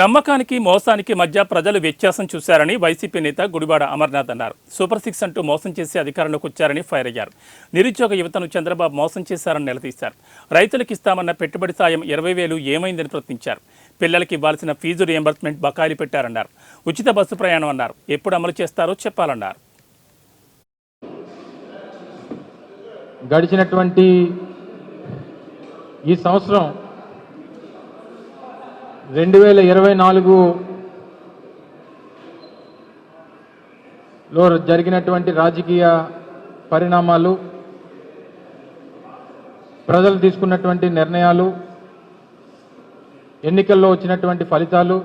నమ్మకానికి మోసానికి మధ్య ప్రజలు వ్యత్యాసం చూశారని వైసీపీ నేత గుడివాడ అమర్నాథ్ అన్నారు. సూపర్ 6 అంటూ మోసం చేసి అధికారంలోకి వచ్చారని ఫైర్ అయ్యారు. నిరుద్యోగ యువతను చంద్రబాబు మోసం చేశారని నిలదీశారు. రైతులకు ఇస్తామన్న పెట్టుబడి సాయం 20,000 ఏమైందని ప్రశ్నించారు. పిల్లలకి ఇవ్వాల్సిన ఫీజు రియంబర్స్మెంట్ బకాయిలు పెట్టారన్నారు. ఉచిత బస్సు ప్రయాణం అన్నారు. ఎప్పుడు అమలు చేస్తారో చెప్పాలన్నారు. గడిచినటువంటి ఈ సంవత్సరం 2024లో జరిగినటువంటి రాజకీయ పరిణామాలు, ప్రజలు తీసుకున్నటువంటి నిర్ణయాలు, ఎన్నికల్లో వచ్చినటువంటి ఫలితాలు,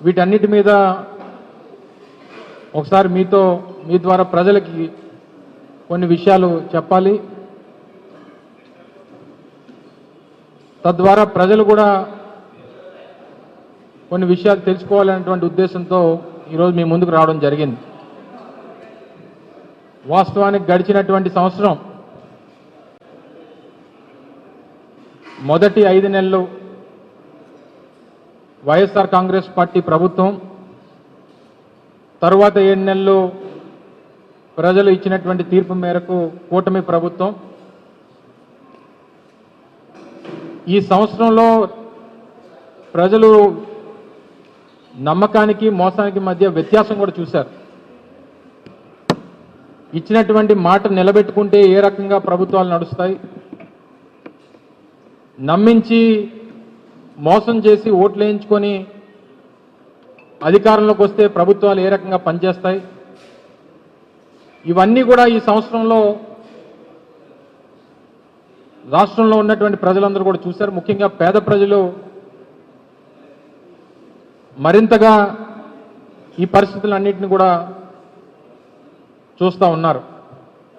వీటన్నిటి మీద ఒకసారి మీ ద్వారా ప్రజలకి కొన్ని విషయాలు చెప్పాలి. తద్వారా ప్రజలు కూడా కొన్ని విషయాలు తెలుసుకోవాలనేటువంటి ఉద్దేశంతో ఈరోజు మీ ముందుకు రావడం జరిగింది. వాస్తవానికి గడిచినటువంటి సంవత్సరం మొదటి 5 నెలలు వైఎస్ఆర్ కాంగ్రెస్ పార్టీ ప్రభుత్వం, తరువాత 7 నెలలు ప్రజలు ఇచ్చినటువంటి తీర్పు మేరకు కూటమి ప్రభుత్వం. ఈ సంవత్సరంలో ప్రజలు నమ్మకానికి మోసానికి మధ్య వ్యత్యాసం కూడా చూశారు. ఇచ్చినటువంటి మాట నిలబెట్టుకుంటే ఏ రకంగా ప్రభుత్వాలు నడుస్తాయి, నమ్మించి మోసం చేసి ఓట్లు వేయించుకొని అధికారంలోకి వస్తే ప్రభుత్వాలు ఏ రకంగా పనిచేస్తాయి, ఇవన్నీ కూడా ఈ సంవత్సరంలో రాష్ట్రంలో ఉన్నటువంటి ప్రజలందరూ కూడా చూశారు. ముఖ్యంగా పేద ప్రజలు మరింతగా ఈ పరిస్థితులన్నింటినీ కూడా చూస్తూ ఉన్నారు.